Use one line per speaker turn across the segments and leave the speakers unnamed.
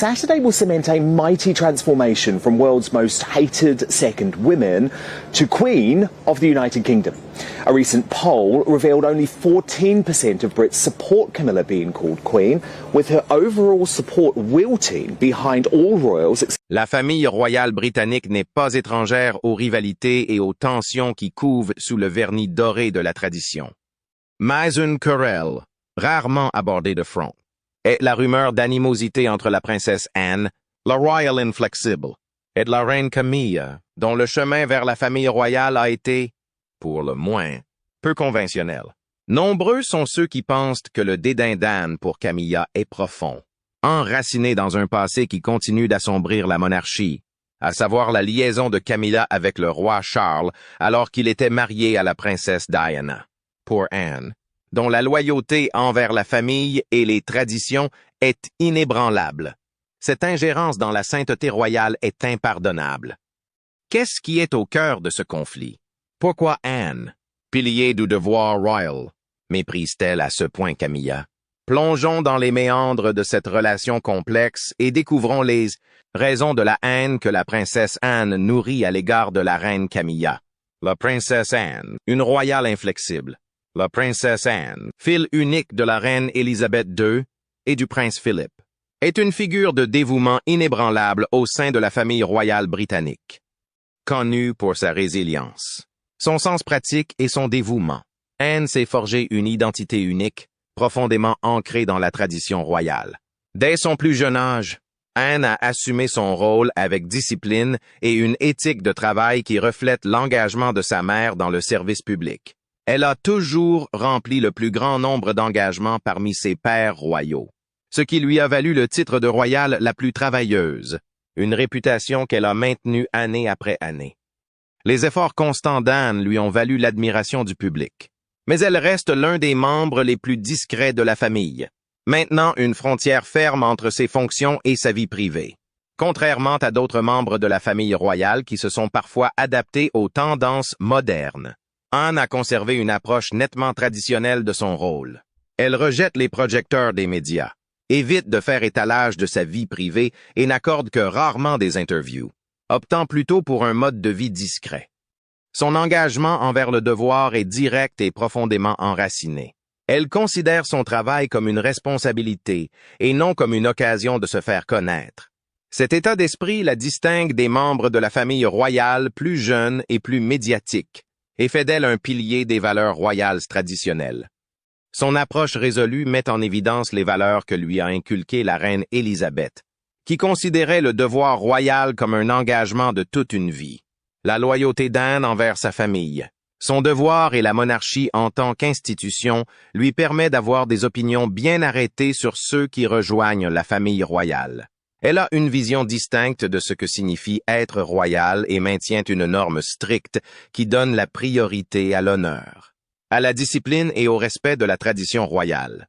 Saturday will cement a mighty transformation from world's most hated second women to Queen of the United Kingdom. A recent poll revealed only 14% of Brits support Camilla being called Queen, with her overall support wilting behind all royals.
La famille royale britannique n'est pas étrangère aux rivalités et aux tensions qui couvent sous le vernis doré de la tradition. Mais une querelle, rarement abordée de front, est la rumeur d'animosité entre la princesse Anne, la Royal Inflexible, et de la reine Camilla, dont le chemin vers la famille royale a été, pour le moins, peu conventionnel. Nombreux sont ceux qui pensent que le dédain d'Anne pour Camilla est profond, enraciné dans un passé qui continue d'assombrir la monarchie, à savoir la liaison de Camilla avec le roi Charles alors qu'il était marié à la princesse Diana. Pour Anne, dont la loyauté envers la famille et les traditions est inébranlable. Cette ingérence dans la sainteté royale est impardonnable. Qu'est-ce qui est au cœur de ce conflit? Pourquoi Anne, pilier du devoir royal, méprise-t-elle à ce point Camilla? Plongeons dans les méandres de cette relation complexe et découvrons les raisons de la haine que la princesse Anne nourrit à l'égard de la reine Camilla. La princesse Anne, une royale inflexible. La princesse Anne, fille unique de la reine Élisabeth II et du prince Philippe, est une figure de dévouement inébranlable au sein de la famille royale britannique. Connue pour sa résilience, son sens pratique et son dévouement, Anne s'est forgé une identité unique, profondément ancrée dans la tradition royale. Dès son plus jeune âge, Anne a assumé son rôle avec discipline et une éthique de travail qui reflète l'engagement de sa mère dans le service public. Elle a toujours rempli le plus grand nombre d'engagements parmi ses pairs royaux, ce qui lui a valu le titre de royale la plus travailleuse, une réputation qu'elle a maintenue année après année. Les efforts constants d'Anne lui ont valu l'admiration du public, mais elle reste l'un des membres les plus discrets de la famille, maintenant une frontière ferme entre ses fonctions et sa vie privée, contrairement à d'autres membres de la famille royale qui se sont parfois adaptés aux tendances modernes. Anne a conservé une approche nettement traditionnelle de son rôle. Elle rejette les projecteurs des médias, évite de faire étalage de sa vie privée et n'accorde que rarement des interviews, optant plutôt pour un mode de vie discret. Son engagement envers le devoir est direct et profondément enraciné. Elle considère son travail comme une responsabilité et non comme une occasion de se faire connaître. Cet état d'esprit la distingue des membres de la famille royale plus jeunes et plus médiatiques, et fait d'elle un pilier des valeurs royales traditionnelles. Son approche résolue met en évidence les valeurs que lui a inculquées la reine Élisabeth, qui considérait le devoir royal comme un engagement de toute une vie. La loyauté d'Anne envers sa famille, son devoir et la monarchie en tant qu'institution lui permet d'avoir des opinions bien arrêtées sur ceux qui rejoignent la famille royale. Elle a une vision distincte de ce que signifie être royal et maintient une norme stricte qui donne la priorité à l'honneur, à la discipline et au respect de la tradition royale.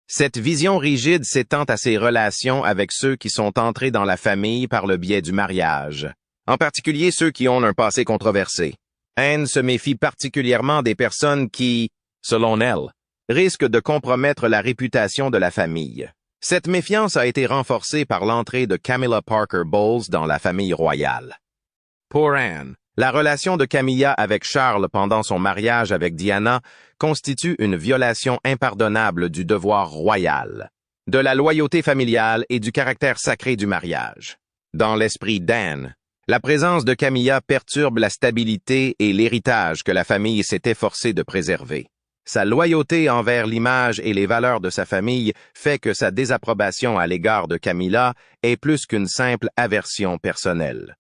Cette vision rigide s'étend à ses relations avec ceux qui sont entrés dans la famille par le biais du mariage, en particulier ceux qui ont un passé controversé. Anne se méfie particulièrement des personnes qui, selon elle, risquent de compromettre la réputation de la famille. Cette méfiance a été renforcée par l'entrée de Camilla Parker Bowles dans la famille royale. Pour Anne, la relation de Camilla avec Charles pendant son mariage avec Diana constitue une violation impardonnable du devoir royal, de la loyauté familiale et du caractère sacré du mariage. Dans l'esprit d'Anne, la présence de Camilla perturbe la stabilité et l'héritage que la famille s'est efforcée de préserver. Sa loyauté envers l'image et les valeurs de sa famille fait que sa désapprobation à l'égard de Camilla est plus qu'une simple aversion personnelle.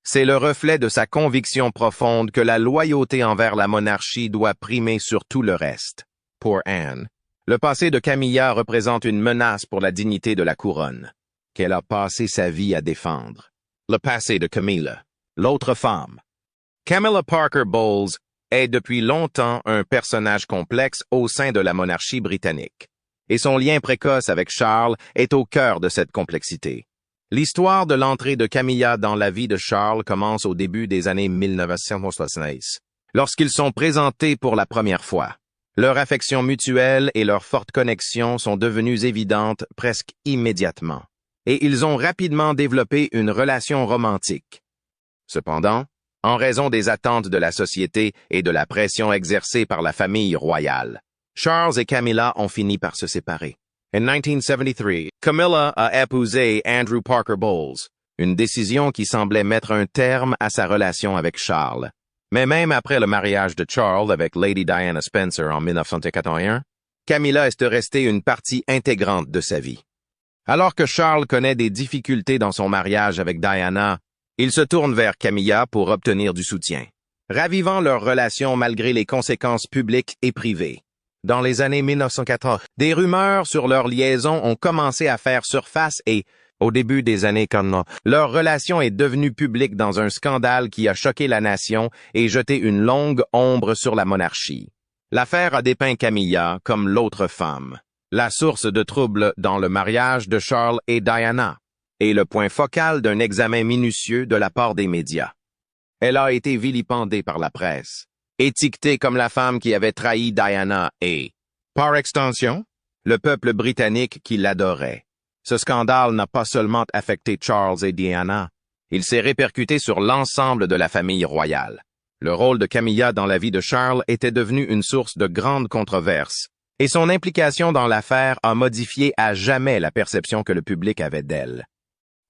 C'est le reflet de sa conviction profonde que la loyauté envers la monarchie doit primer sur tout le reste. Pour Anne, le passé de Camilla représente une menace pour la dignité de la couronne, qu'elle a passé sa vie à défendre. Le passé de Camilla, l'autre femme. Camilla Parker Bowles est depuis longtemps un personnage complexe au sein de la monarchie britannique, et son lien précoce avec Charles est au cœur de cette complexité. L'histoire de l'entrée de Camilla dans la vie de Charles commence au début des années 1970, lorsqu'ils sont présentés pour la première fois. Leur affection mutuelle et leur forte connexion sont devenues évidentes presque immédiatement. et ils ont rapidement développé une relation romantique. Cependant, en raison des attentes de la société et de la pression exercée par la famille royale, Charles et Camilla ont fini par se séparer. En 1973, Camilla a épousé Andrew Parker Bowles, une décision qui semblait mettre un terme à sa relation avec Charles. Mais même après le mariage de Charles avec Lady Diana Spencer en 1981, Camilla est restée une partie intégrante de sa vie. Alors que Charles connaît des difficultés dans son mariage avec Diana, il se tourne vers Camilla pour obtenir du soutien, ravivant leur relation malgré les conséquences publiques et privées. Dans les années 1980, des rumeurs sur leur liaison ont commencé à faire surface et, au début des années 40, leur relation est devenue publique dans un scandale qui a choqué la nation et jeté une longue ombre sur la monarchie. L'affaire a dépeint Camilla comme l'autre femme, la source de troubles dans le mariage de Charles et Diana, et le point focal d'un examen minutieux de la part des médias. Elle a été vilipendée par la presse, étiquetée comme la femme qui avait trahi Diana et, par extension, le peuple britannique qui l'adorait. Ce scandale n'a pas seulement affecté Charles et Diana, il s'est répercuté sur l'ensemble de la famille royale. Le rôle de Camilla dans la vie de Charles était devenu une source de grande controverse, et son implication dans l'affaire a modifié à jamais la perception que le public avait d'elle.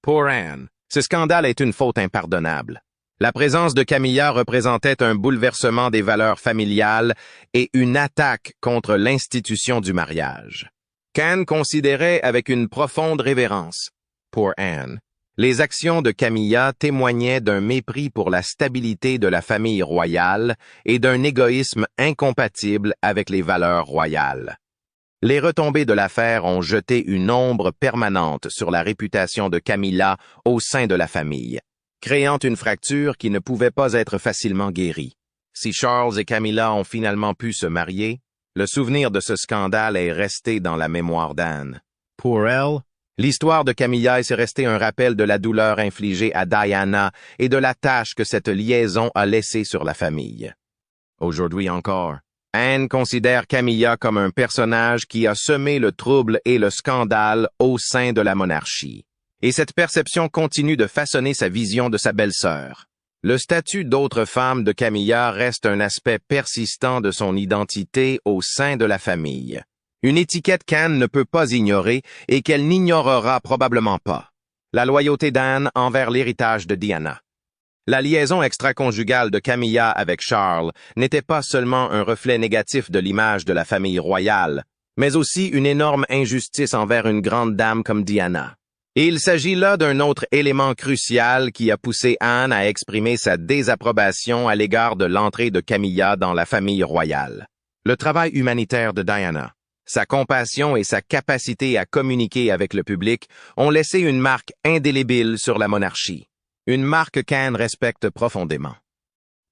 Pour Anne, ce scandale est une faute impardonnable. La présence de Camilla représentait un bouleversement des valeurs familiales et une attaque contre l'institution du mariage. qu'Anne considérait avec une profonde révérence. Pour Anne, les actions de Camilla témoignaient d'un mépris pour la stabilité de la famille royale et d'un égoïsme incompatible avec les valeurs royales. Les retombées de l'affaire ont jeté une ombre permanente sur la réputation de Camilla au sein de la famille, créant une fracture qui ne pouvait pas être facilement guérie. Si Charles et Camilla ont finalement pu se marier, le souvenir de ce scandale est resté dans la mémoire d'Anne. Pour elle, l'histoire de Camilla est restée un rappel de la douleur infligée à Diana et de la tâche que cette liaison a laissée sur la famille. Aujourd'hui encore, Anne considère Camilla comme un personnage qui a semé le trouble et le scandale au sein de la monarchie. Et cette perception continue de façonner sa vision de sa belle-sœur. Le statut d'autre femme de Camilla reste un aspect persistant de son identité au sein de la famille. Une étiquette qu'Anne ne peut pas ignorer et qu'elle n'ignorera probablement pas. La loyauté d'Anne envers l'héritage de Diana. La liaison extraconjugale de Camilla avec Charles n'était pas seulement un reflet négatif de l'image de la famille royale, mais aussi une énorme injustice envers une grande dame comme Diana. Et il s'agit là d'un autre élément crucial qui a poussé Anne à exprimer sa désapprobation à l'égard de l'entrée de Camilla dans la famille royale. Le travail humanitaire de Diana, sa compassion et sa capacité à communiquer avec le public ont laissé une marque indélébile sur la monarchie. Une marque qu'Anne respecte profondément.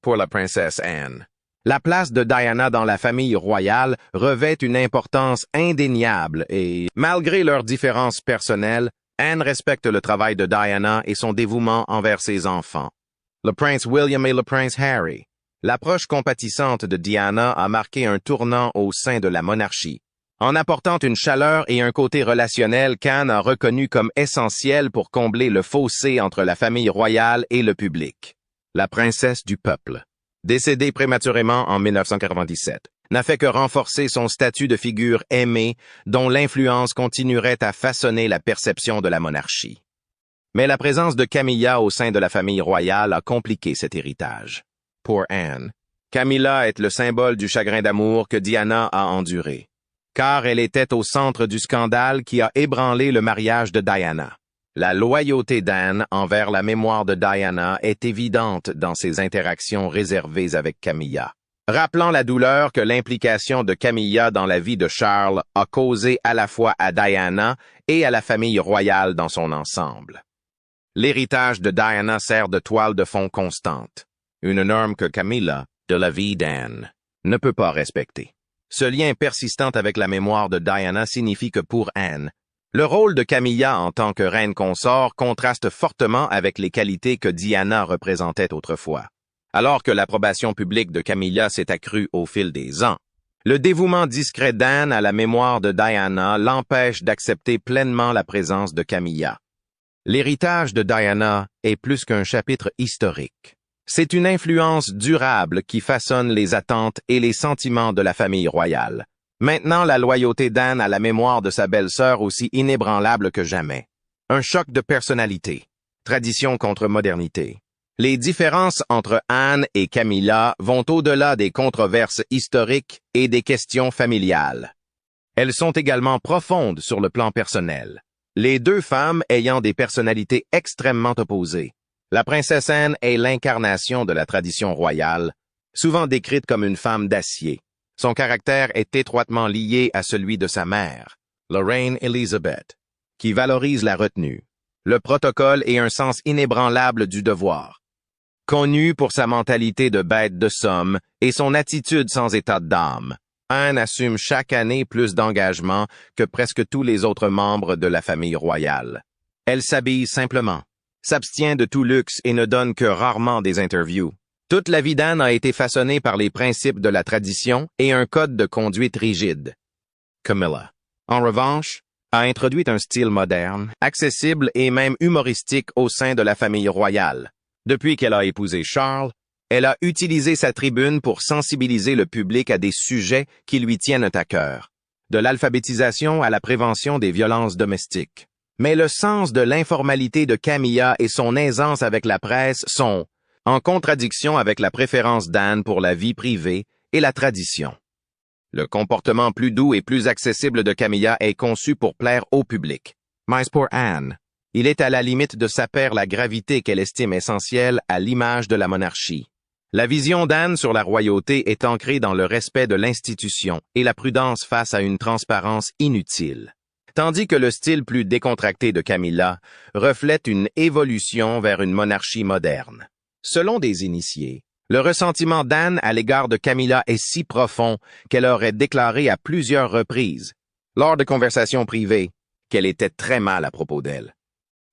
Pour la princesse Anne, la place de Diana dans la famille royale revêt une importance indéniable et, malgré leurs différences personnelles, Anne respecte le travail de Diana et son dévouement envers ses enfants. Le prince William et le prince Harry. L'approche compatissante de Diana a marqué un tournant au sein de la monarchie, en apportant une chaleur et un côté relationnel qu'Anne a reconnu comme essentiel pour combler le fossé entre la famille royale et le public. La princesse du peuple, décédée prématurément en 1997, n'a fait que renforcer son statut de figure aimée dont l'influence continuerait à façonner la perception de la monarchie. Mais la présence de Camilla au sein de la famille royale a compliqué cet héritage. Pour Anne, Camilla est le symbole du chagrin d'amour que Diana a enduré, car elle était au centre du scandale qui a ébranlé le mariage de Diana. La loyauté d'Anne envers la mémoire de Diana est évidente dans ses interactions réservées avec Camilla, rappelant la douleur que l'implication de Camilla dans la vie de Charles a causé à la fois à Diana et à la famille royale dans son ensemble. L'héritage de Diana sert de toile de fond constante, une norme que Camilla, de la vie d'Anne, ne peut pas respecter. Ce lien persistant avec la mémoire de Diana signifie que pour Anne, le rôle de Camilla en tant que reine consort contraste fortement avec les qualités que Diana représentait autrefois. Alors que l'approbation publique de Camilla s'est accrue au fil des ans, le dévouement discret d'Anne à la mémoire de Diana l'empêche d'accepter pleinement la présence de Camilla. L'héritage de Diana est plus qu'un chapitre historique. C'est une influence durable qui façonne les attentes et les sentiments de la famille royale. Maintenant, la loyauté d'Anne à la mémoire de sa belle-sœur aussi inébranlable que jamais. Un choc de personnalité. Tradition contre modernité. Les différences entre Anne et Camilla vont au-delà des controverses historiques et des questions familiales. Elles sont également profondes sur le plan personnel. Les deux femmes ayant des personnalités extrêmement opposées. La princesse Anne est l'incarnation de la tradition royale, souvent décrite comme une femme d'acier. Son caractère est étroitement lié à celui de sa mère, la reine Elizabeth, qui valorise la retenue, le protocole et un sens inébranlable du devoir. Connue pour sa mentalité de bête de somme et son attitude sans état d'âme, Anne assume chaque année plus d'engagement que presque tous les autres membres de la famille royale. Elle s'habille simplement, s'abstient de tout luxe et ne donne que rarement des interviews. Toute la vie d'Anne a été façonnée par les principes de la tradition et un code de conduite rigide. Camilla, en revanche, a introduit un style moderne, accessible et même humoristique au sein de la famille royale. Depuis qu'elle a épousé Charles, elle a utilisé sa tribune pour sensibiliser le public à des sujets qui lui tiennent à cœur, de l'alphabétisation à la prévention des violences domestiques. Mais le sens de l'informalité de Camilla et son aisance avec la presse sont en contradiction avec la préférence d'Anne pour la vie privée et la tradition. Le comportement plus doux et plus accessible de Camilla est conçu pour plaire au public. Mais pour Anne, il est à la limite de saper la gravité qu'elle estime essentielle à l'image de la monarchie. La vision d'Anne sur la royauté est ancrée dans le respect de l'institution et la prudence face à une transparence inutile. Tandis que le style plus décontracté de Camilla reflète une évolution vers une monarchie moderne. Selon des initiés, le ressentiment d'Anne à l'égard de Camilla est si profond qu'elle aurait déclaré à plusieurs reprises, lors de conversations privées, qu'elle était très mal à propos d'elle.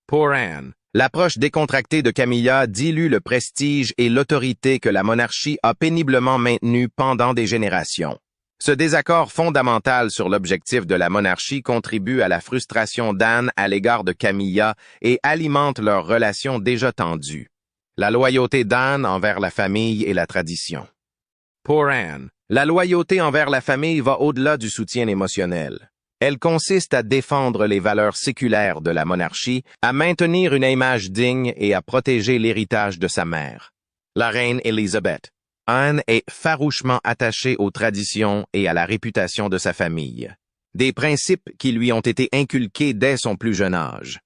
Pour Anne, l'approche décontractée de Camilla dilue le prestige et l'autorité que la monarchie a péniblement maintenue pendant des générations. Ce désaccord fondamental sur l'objectif de la monarchie contribue à la frustration d'Anne à l'égard de Camilla et alimente leur relation déjà tendue. La loyauté d'Anne envers la famille et la tradition. Pour Anne, la loyauté envers la famille va au-delà du soutien émotionnel. Elle consiste à défendre les valeurs séculaires de la monarchie, à maintenir une image digne et à protéger l'héritage de sa mère, la reine Elizabeth. Anne est farouchement attachée aux traditions et à la réputation de sa famille, des principes qui lui ont été inculqués dès son plus jeune âge.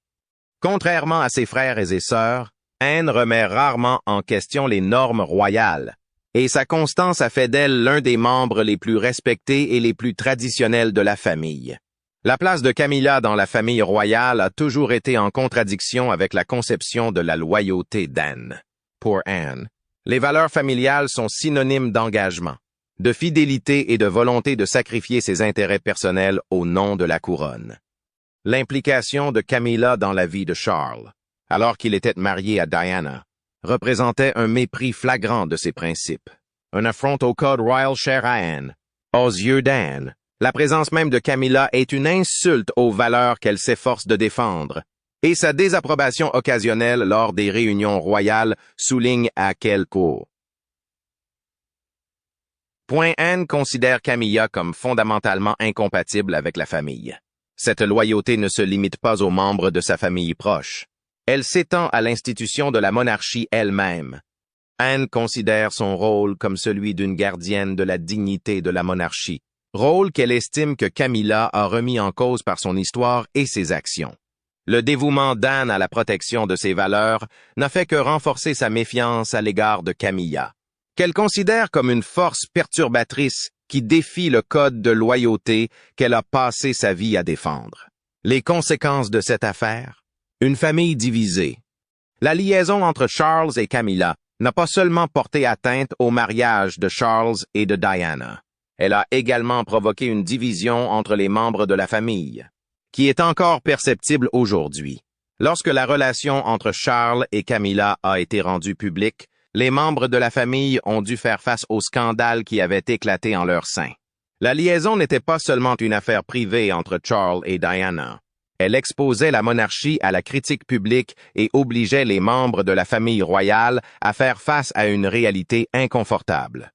Contrairement à ses frères et ses sœurs, Anne remet rarement en question les normes royales, et sa constance a fait d'elle l'un des membres les plus respectés et les plus traditionnels de la famille. La place de Camilla dans la famille royale a toujours été en contradiction avec la conception de la loyauté d'Anne. Pour Anne, les valeurs familiales sont synonymes d'engagement, de fidélité et de volonté de sacrifier ses intérêts personnels au nom de la couronne. L'implication de Camilla dans la vie de Charles, alors qu'il était marié à Diana, représentait un mépris flagrant de ses principes, un affront au code royal cher à Anne. Aux yeux d'Anne, la présence même de Camilla est une insulte aux valeurs qu'elle s'efforce de défendre, et sa désapprobation occasionnelle lors des réunions royales souligne à quel point. Anne considère Camilla comme fondamentalement incompatible avec la famille. Cette loyauté ne se limite pas aux membres de sa famille proche. Elle s'étend à l'institution de la monarchie elle-même. Anne considère son rôle comme celui d'une gardienne de la dignité de la monarchie, rôle qu'elle estime que Camilla a remis en cause par son histoire et ses actions. Le dévouement d'Anne à la protection de ses valeurs n'a fait que renforcer sa méfiance à l'égard de Camilla, qu'elle considère comme une force perturbatrice qui défie le code de loyauté qu'elle a passé sa vie à défendre. Les conséquences de cette affaire? Une famille divisée. La liaison entre Charles et Camilla n'a pas seulement porté atteinte au mariage de Charles et de Diana. Elle a également provoqué une division entre les membres de la famille, qui est encore perceptible aujourd'hui. Lorsque la relation entre Charles et Camilla a été rendue publique, les membres de la famille ont dû faire face au scandale qui avait éclaté en leur sein. La liaison n'était pas seulement une affaire privée entre Charles et Diana. Elle exposait la monarchie à la critique publique et obligeait les membres de la famille royale à faire face à une réalité inconfortable.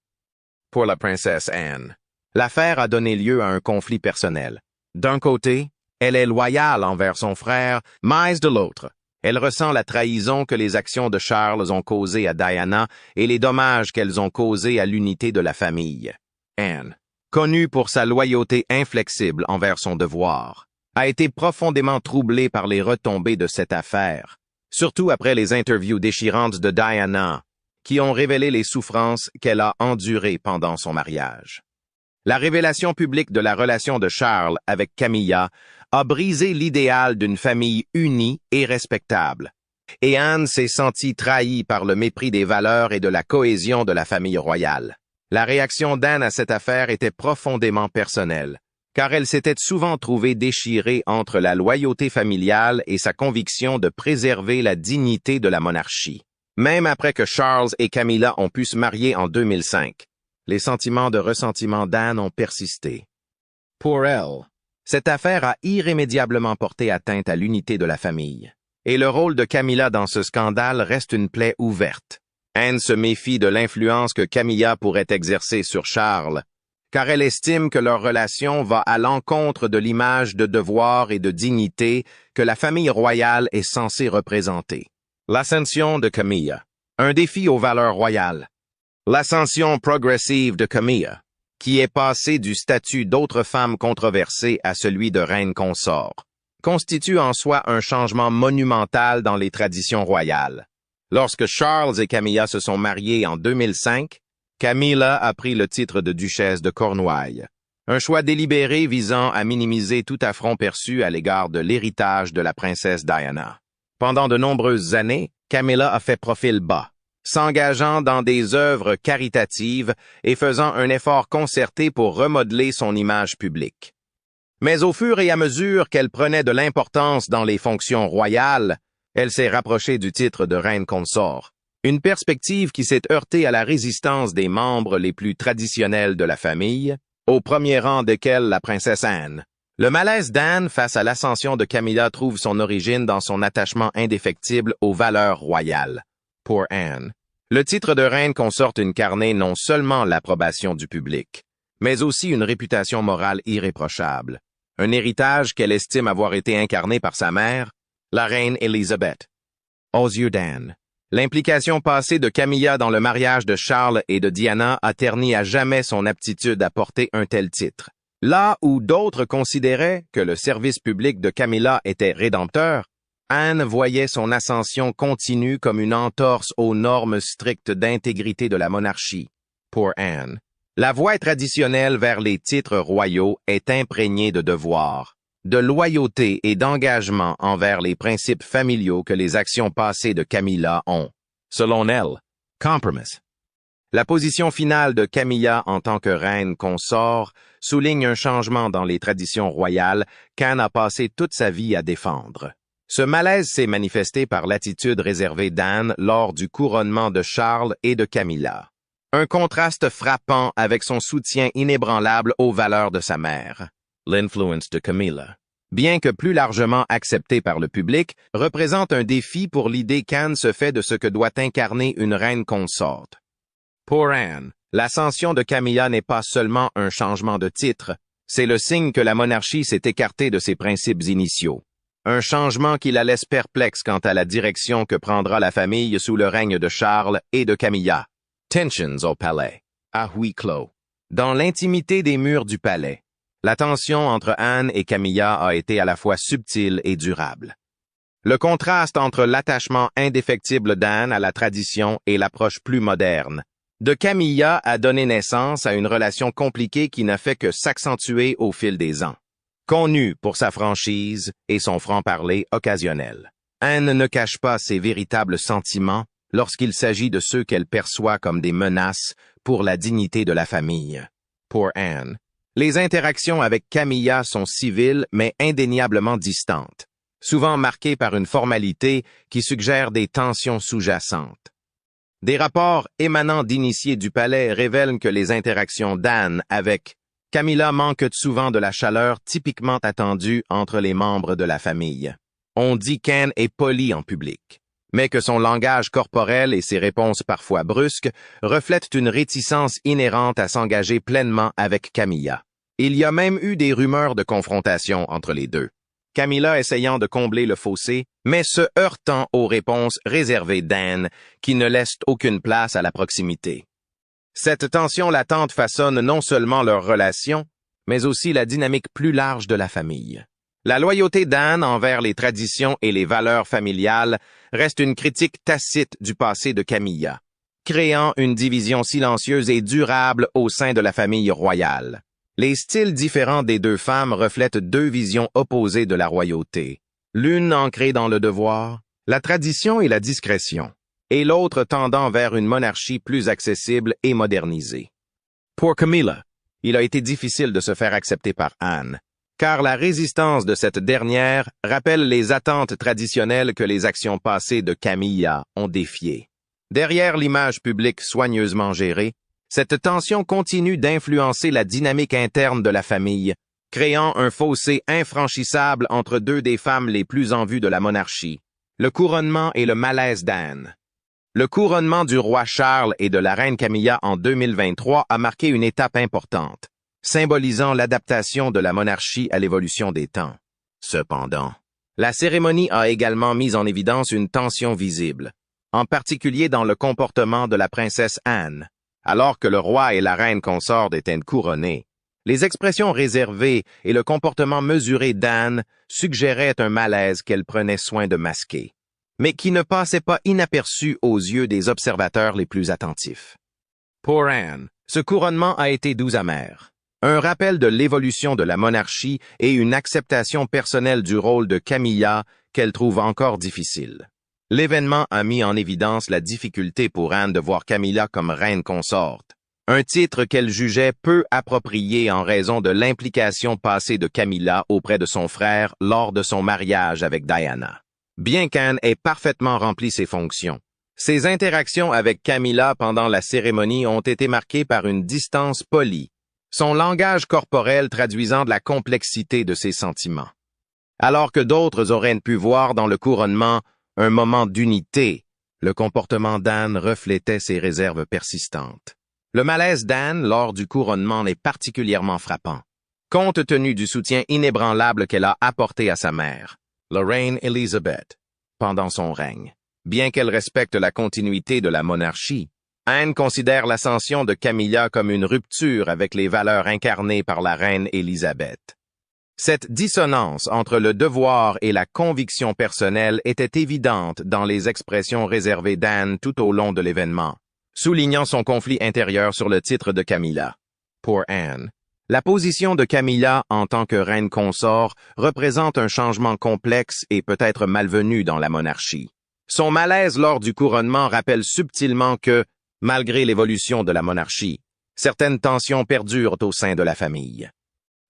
Pour la princesse Anne, l'affaire a donné lieu à un conflit personnel. D'un côté, elle est loyale envers son frère, mais de l'autre, elle ressent la trahison que les actions de Charles ont causée à Diana et les dommages qu'elles ont causés à l'unité de la famille. Anne, connue pour sa loyauté inflexible envers son devoir, a été profondément troublée par les retombées de cette affaire, surtout après les interviews déchirantes de Diana, qui ont révélé les souffrances qu'elle a endurées pendant son mariage. La révélation publique de la relation de Charles avec Camilla a brisé l'idéal d'une famille unie et respectable, et Anne s'est sentie trahie par le mépris des valeurs et de la cohésion de la famille royale. La réaction d'Anne à cette affaire était profondément personnelle, car elle s'était souvent trouvée déchirée entre la loyauté familiale et sa conviction de préserver la dignité de la monarchie. Même après que Charles et Camilla ont pu se marier en 2005, les sentiments de ressentiment d'Anne ont persisté. Pour elle, cette affaire a irrémédiablement porté atteinte à l'unité de la famille, et le rôle de Camilla dans ce scandale reste une plaie ouverte. Anne se méfie de l'influence que Camilla pourrait exercer sur Charles, car elle estime que leur relation va à l'encontre de l'image de devoir et de dignité que la famille royale est censée représenter. L'ascension de Camilla, un défi aux valeurs royales. L'ascension progressive de Camilla, qui est passée du statut d'autre femme controversée à celui de reine consort, constitue en soi un changement monumental dans les traditions royales. Lorsque Charles et Camilla se sont mariés en 2005, Camilla a pris le titre de duchesse de Cornouailles, un choix délibéré visant à minimiser tout affront perçu à l'égard de l'héritage de la princesse Diana. Pendant de nombreuses années, Camilla a fait profil bas, s'engageant dans des œuvres caritatives et faisant un effort concerté pour remodeler son image publique. Mais au fur et à mesure qu'elle prenait de l'importance dans les fonctions royales, elle s'est rapprochée du titre de reine consort, une perspective qui s'est heurtée à la résistance des membres les plus traditionnels de la famille, au premier rang desquels la princesse Anne. Le malaise d'Anne face à l'ascension de Camilla trouve son origine dans son attachement indéfectible aux valeurs royales. Pour Anne, le titre de reine consorte incarnait non seulement l'approbation du public, mais aussi une réputation morale irréprochable, un héritage qu'elle estime avoir été incarné par sa mère, la reine Élisabeth. Aux yeux d'Anne, l'implication passée de Camilla dans le mariage de Charles et de Diana a terni à jamais son aptitude à porter un tel titre. Là où d'autres considéraient que le service public de Camilla était rédempteur, Anne voyait son ascension continue comme une entorse aux normes strictes d'intégrité de la monarchie. Pour Anne, la voie traditionnelle vers les titres royaux est imprégnée de devoirs, de loyauté et d'engagement envers les principes familiaux que les actions passées de Camilla ont. Selon elle, compromise. La position finale de Camilla en tant que reine consort souligne un changement dans les traditions royales qu'Anne a passé toute sa vie à défendre. Ce malaise s'est manifesté par l'attitude réservée d'Anne lors du couronnement de Charles et de Camilla. Un contraste frappant avec son soutien inébranlable aux valeurs de sa mère. L'influence de Camilla, bien que plus largement acceptée par le public, représente un défi pour l'idée qu'Anne se fait de ce que doit incarner une reine consorte. Pour Anne, l'ascension de Camilla n'est pas seulement un changement de titre, c'est le signe que la monarchie s'est écartée de ses principes initiaux. Un changement qui la laisse perplexe quant à la direction que prendra la famille sous le règne de Charles et de Camilla. Tensions au palais, à huis clos. Dans l'intimité des murs du palais, la tension entre Anne et Camilla a été à la fois subtile et durable. Le contraste entre l'attachement indéfectible d'Anne à la tradition et l'approche plus moderne de Camilla a donné naissance à une relation compliquée qui n'a fait que s'accentuer au fil des ans. Connue pour sa franchise et son franc-parler occasionnel, Anne ne cache pas ses véritables sentiments lorsqu'il s'agit de ceux qu'elle perçoit comme des menaces pour la dignité de la famille. Pour Anne, les interactions avec Camilla sont civiles mais indéniablement distantes, souvent marquées par une formalité qui suggère des tensions sous-jacentes. Des rapports émanant d'initiés du palais révèlent que les interactions d'Anne avec Camilla manque souvent de la chaleur typiquement attendue entre les membres de la famille. On dit qu'Anne est polie en public, mais que son langage corporel et ses réponses parfois brusques reflètent une réticence inhérente à s'engager pleinement avec Camilla. Il y a même eu des rumeurs de confrontation entre les deux. Camilla essayant de combler le fossé, mais se heurtant aux réponses réservées d'Anne, qui ne laissent aucune place à la proximité. Cette tension latente façonne non seulement leur relation, mais aussi la dynamique plus large de la famille. La loyauté d'Anne envers les traditions et les valeurs familiales reste une critique tacite du passé de Camilla, créant une division silencieuse et durable au sein de la famille royale. Les styles différents des deux femmes reflètent deux visions opposées de la royauté, l'une ancrée dans le devoir, la tradition et la discrétion, et l'autre tendant vers une monarchie plus accessible et modernisée. Pour Camilla, il a été difficile de se faire accepter par Anne, car la résistance de cette dernière rappelle les attentes traditionnelles que les actions passées de Camilla ont défiées. Derrière l'image publique soigneusement gérée, cette tension continue d'influencer la dynamique interne de la famille, créant un fossé infranchissable entre deux des femmes les plus en vue de la monarchie, le couronnement et le malaise d'Anne. Le couronnement du roi Charles et de la reine Camilla en 2023 a marqué une étape importante, symbolisant l'adaptation de la monarchie à l'évolution des temps. Cependant, la cérémonie a également mis en évidence une tension visible, en particulier dans le comportement de la princesse Anne. Alors que le roi et la reine consort étaient couronnés, les expressions réservées et le comportement mesuré d'Anne suggéraient un malaise qu'elle prenait soin de masquer, mais qui ne passait pas inaperçu aux yeux des observateurs les plus attentifs. Pour Anne, ce couronnement a été doux amer, un rappel de l'évolution de la monarchie et une acceptation personnelle du rôle de Camilla qu'elle trouve encore difficile. L'événement a mis en évidence la difficulté pour Anne de voir Camilla comme reine consorte, un titre qu'elle jugeait peu approprié en raison de l'implication passée de Camilla auprès de son frère lors de son mariage avec Diana. Bien qu'Anne ait parfaitement rempli ses fonctions, ses interactions avec Camilla pendant la cérémonie ont été marquées par une distance polie, son langage corporel traduisant de la complexité de ses sentiments. Alors que d'autres auraient pu voir dans le couronnement un moment d'unité, le comportement d'Anne reflétait ses réserves persistantes. Le malaise d'Anne lors du couronnement est particulièrement frappant, compte tenu du soutien inébranlable qu'elle a apporté à sa mère, la reine Elizabeth, pendant son règne. Bien qu'elle respecte la continuité de la monarchie, Anne considère l'ascension de Camilla comme une rupture avec les valeurs incarnées par la reine Elizabeth. Cette dissonance entre le devoir et la conviction personnelle était évidente dans les expressions réservées d'Anne tout au long de l'événement, soulignant son conflit intérieur sur le titre de Camilla. Pour Anne, la position de Camilla en tant que reine consort représente un changement complexe et peut-être malvenu dans la monarchie. Son malaise lors du couronnement rappelle subtilement que, malgré l'évolution de la monarchie, certaines tensions perdurent au sein de la famille.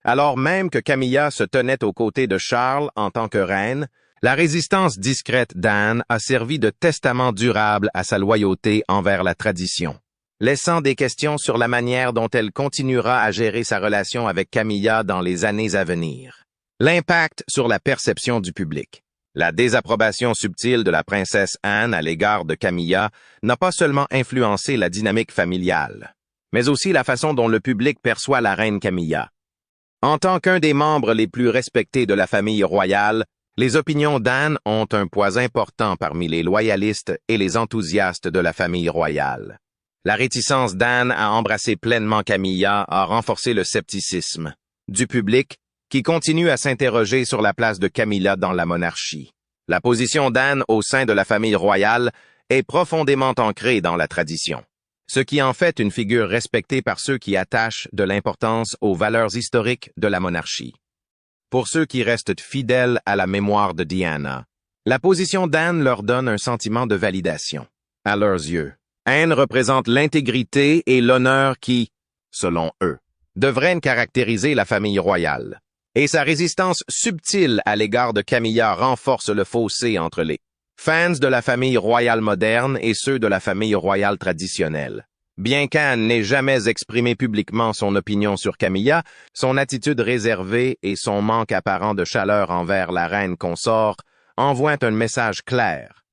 Alors même que Camilla se tenait aux côtés de Charles en tant que reine, la résistance discrète d'Anne a servi de testament durable à sa loyauté envers la tradition, laissant des questions sur la manière dont elle continuera à gérer sa relation avec Camilla dans les années à venir. L'impact sur la perception du public. La désapprobation subtile de la princesse Anne à l'égard de Camilla n'a pas seulement influencé la dynamique familiale, mais aussi la façon dont le public perçoit la reine Camilla. En tant qu'un des membres les plus respectés de la famille royale, les opinions d'Anne ont un poids important parmi les loyalistes et les enthousiastes de la famille royale. La réticence d'Anne à embrasser pleinement Camilla a renforcé le scepticisme du public qui continue à s'interroger sur la place de Camilla dans la monarchie. La position d'Anne au sein de la famille royale est profondément ancrée dans la tradition, ce qui en fait une figure respectée par ceux qui attachent de l'importance aux valeurs historiques de la monarchie. Pour ceux qui restent fidèles à la mémoire de Diana, la position d'Anne leur donne un sentiment de validation. À leurs yeux, Anne représente l'intégrité et l'honneur qui, selon eux, devraient caractériser la famille royale. Et sa résistance subtile à l'égard de Camilla renforce le fossé entre les fans de la famille royale moderne et ceux de la famille royale traditionnelle. Bien qu'Anne n'ait jamais exprimé publiquement son opinion sur Camilla, son attitude réservée et son manque apparent de chaleur envers la reine consort envoient un message clair.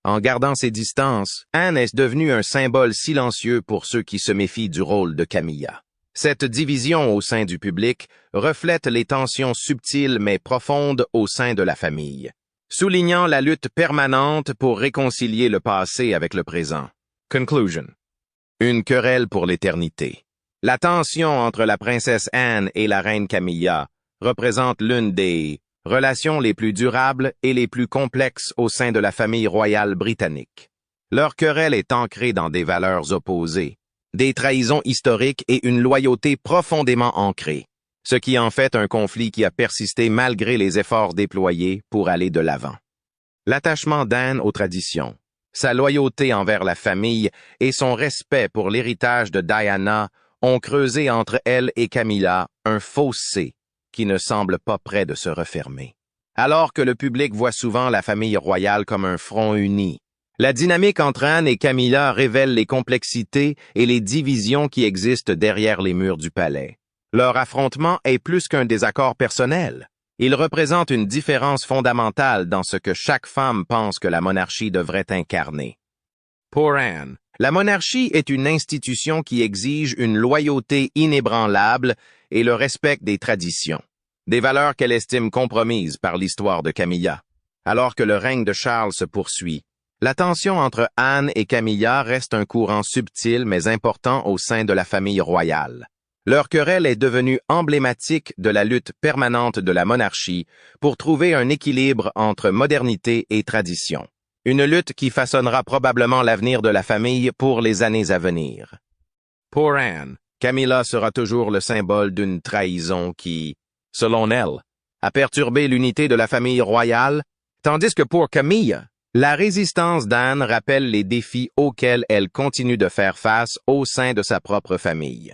En gardant ses distances, Anne est devenue un symbole silencieux pour ceux qui se méfient du rôle de Camilla. Cette division au sein du public reflète les tensions subtiles mais profondes au sein de la famille, soulignant la lutte permanente pour réconcilier le passé avec le présent. Conclusion. Une querelle pour l'éternité. La tension entre la princesse Anne et la reine Camilla représente l'une des relations les plus durables et les plus complexes au sein de la famille royale britannique. Leur querelle est ancrée dans des valeurs opposées, des trahisons historiques et une loyauté profondément ancrée, ce qui en fait un conflit qui a persisté malgré les efforts déployés pour aller de l'avant. L'attachement d'Anne aux traditions, sa loyauté envers la famille et son respect pour l'héritage de Diana ont creusé entre elle et Camilla un fossé qui ne semble pas près de se refermer. Alors que le public voit souvent la famille royale comme un front uni, la dynamique entre Anne et Camilla révèle les complexités et les divisions qui existent derrière les murs du palais. Leur affrontement est plus qu'un désaccord personnel. Il représente une différence fondamentale dans ce que chaque femme pense que la monarchie devrait incarner. Pour Anne, la monarchie est une institution qui exige une loyauté inébranlable et le respect des traditions, des valeurs qu'elle estime compromises par l'histoire de Camilla. Alors que le règne de Charles se poursuit, la tension entre Anne et Camilla reste un courant subtil mais important au sein de la famille royale. Leur querelle est devenue emblématique de la lutte permanente de la monarchie pour trouver un équilibre entre modernité et tradition. Une lutte qui façonnera probablement l'avenir de la famille pour les années à venir. Pour Anne, Camilla sera toujours le symbole d'une trahison qui, selon elle, a perturbé l'unité de la famille royale, tandis que pour Camille, la résistance d'Anne rappelle les défis auxquels elle continue de faire face au sein de sa propre famille.